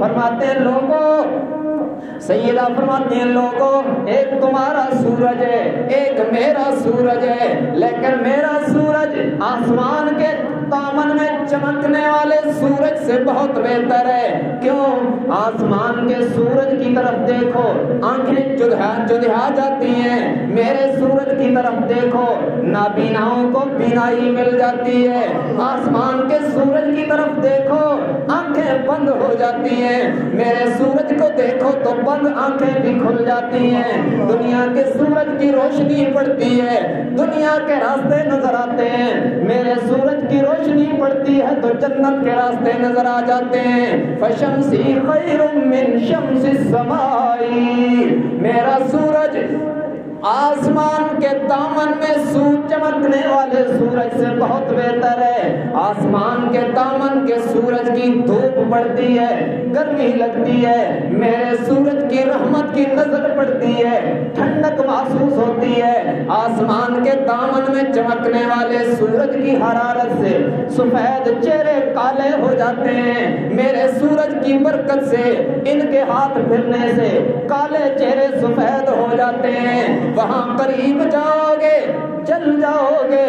فرماتے ہیں لوگوں، سیدہ فرماتی ہیں لوگوں، ایک تمہارا سورج ہے، ایک میرا سورج ہے، لیکن میرا سورج آسمان کے دامن میں چمکنے والے سورج سے بہت بہتر ہے۔ کیوں؟ آسمان کے سورج کی طرف دیکھو آنکھیں چدھا جاتی ہیں، میرے سورج کی طرف دیکھو نابیناؤں کو بینائی مل جاتی ہے، آسمان کے سورج کی طرف دیکھو آنکھیں بند ہو جاتی ہیں، میرے سورج کو دیکھو تو بند آنکھیں بھی کھل جاتی ہیں۔ دنیا کے سورج کی روشنی پڑتی ہے، دنیا کے راستے نظر آتے ہیں، میرے سورج کی روشنی پڑتی ہے تو جنت کے راستے نظر آ جاتے ہیں۔ فشمسی خیر من شمس السماء، میرا سورج آسمان کے دامن میں چمکنے والے سورج سے بہت بہتر ہے۔ آسمان کے دامن کے سورج کی دھوپ پڑتی ہے، گرمی لگتی ہے، میرے سورج کی رحمت کی نظر پڑتی ہے، ٹھنڈک محسوس ہوتی ہے۔ آسمان کے دامن میں چمکنے والے سورج کی حرارت سے سفید چہرے کالے ہو جاتے ہیں، میرے سورج کی برکت سے ان کے ہاتھ پھرنے سے کالے چہرے سفید ہو جاتے ہیں۔ وہاں قریب جاؤ گے جل جاؤ گے،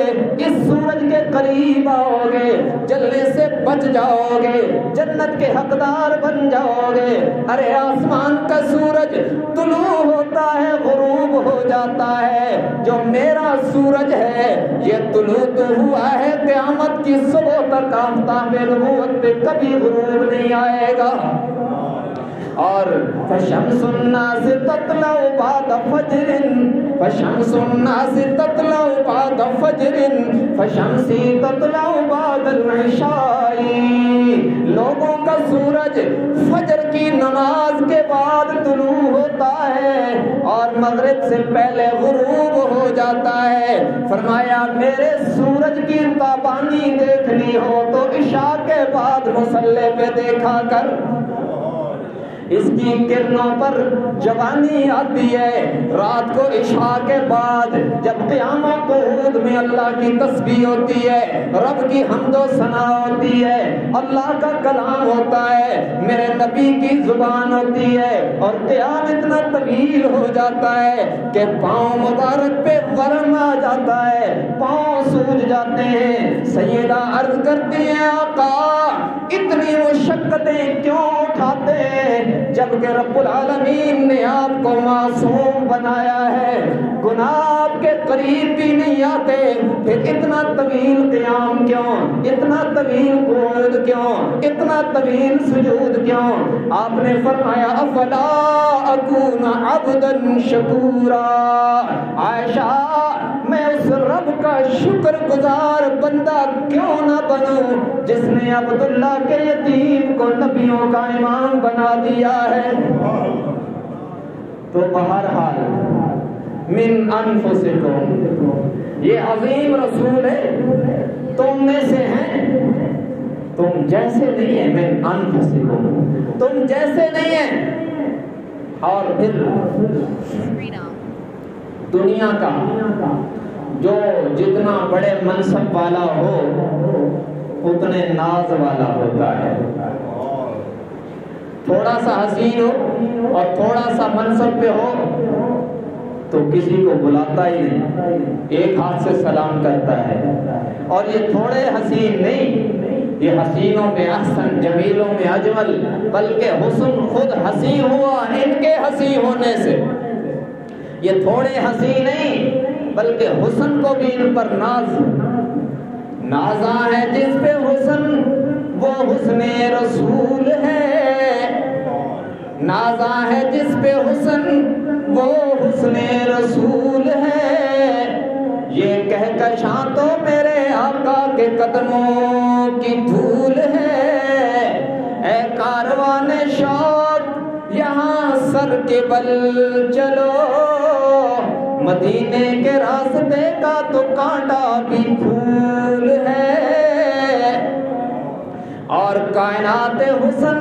اس سورج کے قریب آؤ گے جلنے سے بچ جاؤ گے، جنت کے حقدار بن جاؤ گے۔ ارے آسمان کا سورج طلوع ہوتا ہے غروب ہو جاتا ہے، جو میرا سورج ہے یہ طلوع تو ہوا ہے قیامت کی صبح تک، آفتاب نبوت پہ کبھی غروب نہیں آئے گا۔ اور فشمس الناس تطلع بعد فجر فشمس الناس تطلع بعد فجر فشمسی تطلع بعد العشاء، لوگوں کا سورج فجر کی نماز کے بعد طلوع ہوتا ہے اور مغرب سے پہلے غروب ہو جاتا ہے. فرمایا میرے سورج کی تابانی دیکھنی ہو تو عشاء کے بعد مصلی پہ دیکھا کر. اس کی کرنوں پر جوانی آتی ہے. رات کو عشاء کے بعد جب قیام و قعود میں اللہ کی تسبیح ہوتی ہے, رب کی حمد و ثنا ہوتی ہے, اللہ کا کلام ہوتا ہے, میرے نبی کی زبان ہوتی ہے, اور قیام اتنا طویل ہو جاتا ہے کہ پاؤں مبارک پہ ورم آ جاتا ہے, پاؤں سوج جاتے ہیں. سیدہ عرض کرتی ہیں آقا اتنی مشقتیں کیوں اٹھاتے ہیں جبکہ رب العالمین نے آپ کو معصوم بنایا ہے, گناہ آپ کے قریب بھی نہیں آتے, پھر اتنا طویل قیام کیوں, اتنا طویل قعود کیوں, اتنا طویل سجود کیوں؟ آپ نے فرمایا افلا اکون عبدا شکورا. عائشہ میں اس رب کا شکر گزار بندہ کیوں نہ بنوں جس نے عبداللہ کے یتیم کو نبیوں کا امام بنا دیا ہے. تو بہرحال من انفسکم, یہ عظیم رسول ہے, تم میں سے ہیں, تم جیسے نہیں ہیں. من انفسکم, تم جیسے نہیں ہیں. اور پھر دنیا کا جو جتنا بڑے منصب والا ہو اتنے ناز والا ہوتا ہے. تھوڑا سا حسین ہو اور تھوڑا سا منصب پہ ہو تو کسی کو بلاتا ہی نہیں, ایک ہاتھ سے سلام کرتا ہے. اور یہ تھوڑے حسین نہیں, یہ حسینوں میں احسن, جمیلوں میں اجمل, بلکہ حسن خود حسین ہوا ان کے حسین ہونے سے. یہ تھوڑے حسین نہیں بلکہ حسن کو بھی ان پر ناز. نازاں ہے جس پہ حسن وہ حسن رسول ہے, نازاں ہے جس پہ حسن وہ حسن رسول ہے. یہ کہکشاں تو میرے آقا کے قدموں کی دھول ہے. اے کاروان شوق یہاں سر کے بل چلو, مدینے کے راستے کا تو کانٹا بھی پھول ہے. اور کائنات حسن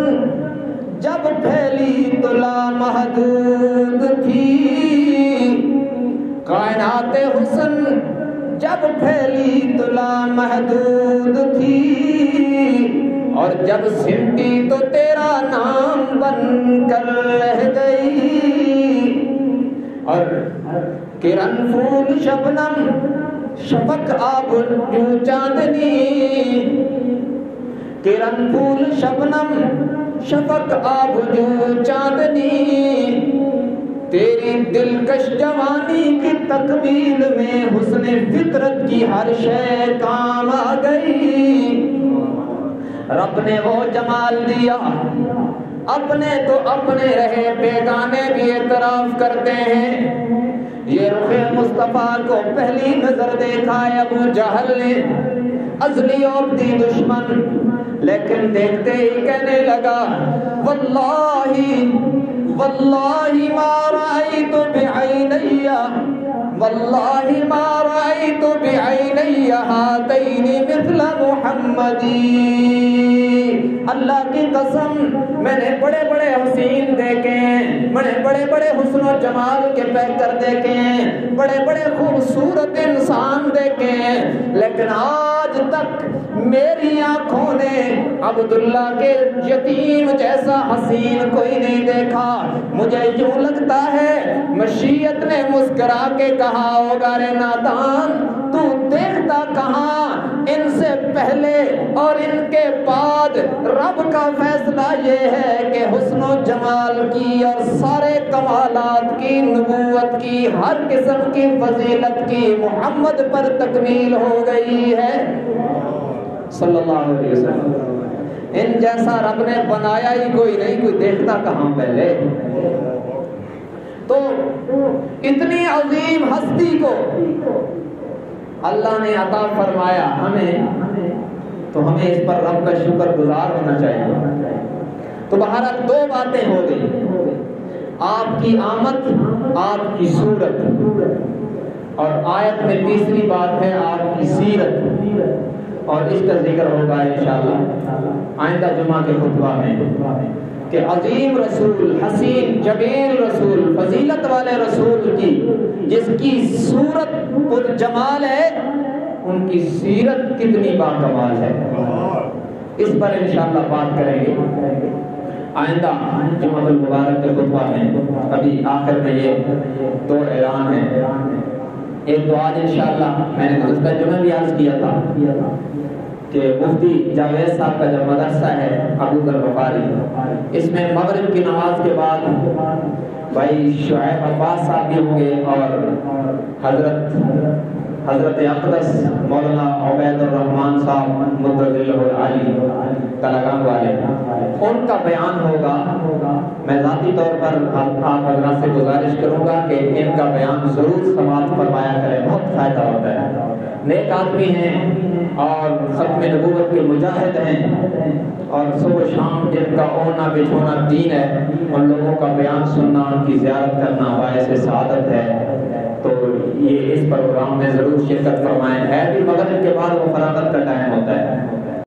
جب پھیلی تو لامحدود تھی, کائنات حسن جب پھیلی تو لامحدود تھی, اور جب سمٹی تو تیرا نام بن کر رہ گئی. اور کرن پھول شبنم شفق آب جو چاندنی, کرن پھول شبنم شفق آب جو چاندنی, تیری دلکش جوانی کی تکمیل میں حسن فطرت کی ہر شے کام آ گئی. رب نے وہ جمال دیا, اپنے تو اپنے رہے, بیگانے بھی اعتراف کرتے ہیں. یہ رخ مصطفیٰ کو پہلی نظر دیکھا ہے ابو جہل نے, ازلی ابدی دشمن, لیکن دیکھتے ہی کہنے لگا واللہ واللہ ما رأیت بعینی, واللہ ما رأیت بعینی ہاتین مثل محمدی. اللہ کی قسم میں نے بڑے بڑے حسین دیکھے ہیں, میں نے بڑے بڑے حسن و جمال کے پیکر دیکھے ہیں, بڑے بڑے خوبصورت انسان دیکھے ہیں, لیکن آج تک میری آنکھوں نے عبداللہ کے یتیم جیسا حسین کوئی نہیں دیکھا. مجھے یوں لگتا ہے مشیت نے مسکرا کے کہا ہوگا رے نادان تو دیکھتا کہاں, ان سے پہلے اور ان کے بعد رب کا فیصلہ یہ ہے کہ حسن و جمال کی اور سارے کمالات کی, نبوت کی, ہر قسم کی فضیلت کی محمد پر تکمیل ہو گئی ہے صلی اللہ علیہ وسلم. ان جیسا رب نے بنایا ہی کوئی نہیں, کوئی دیکھتا کہاں پہلے. تو اتنی عظیم ہستی کو اللہ نے عطا فرمایا ہمیں, تو ہمیں اس پر رب کا شکر گزار ہونا چاہیے. تو بہرحال دو باتیں ہو گئی, آپ کی آمد, آپ کی صورت. اور آیت میں تیسری بات ہے آپ کی سیرت، اور اس کا ذکر ہوگا انشاءاللہ آئندہ جمعہ کے خطبہ میں کہ عظیم رسول، حسین جمیل رسول، فضیلت والے رسول کی جس کی صورت پر جمال ہے، ان کی سیرت کتنی باکمال ہے، اس پر انشاءاللہ بات کریں گے آئندہ جمعہ المبارک کے خطبہ میں۔ ابھی آخر میں یہ دو اعلان ہیں۔ ایک تو آج انشاءاللہ میں نے گزشتہ جمعہ بھی عرض کیا تھا کہ مفتی جاوید صاحب کا جو مدرسہ ہے ابو ذر غفاری، اس میں مغرب کی نماز کے بعد بھائی شعیب عباس صاحب بھی ہوں گے اور حضرت اقدس مولانا عبید الرحمان صاحب مدظل العالی کلاگام والے، ان کا بیان ہوگا۔ میں ذاتی طور پر آپ حضرات سے گزارش کروں گا کہ ان کا بیان ضرور سماعت فرمایا کریں، بہت فائدہ ہوتا ہے۔ نیک آدمی ہیں اور ختم نبوت کے مجاہد ہیں، اور صبح و شام جن کا اونا بچھونا دین ہے، ان لوگوں کا بیان سننا، ان کی زیارت کرنا باعث سعادت ہے۔ تو یہ اس پروگرام میں ضرور شرکت فرمائیں۔ ہے بھی مغرب کے بعد وہ فراغت کا ٹائم ہوتا ہے،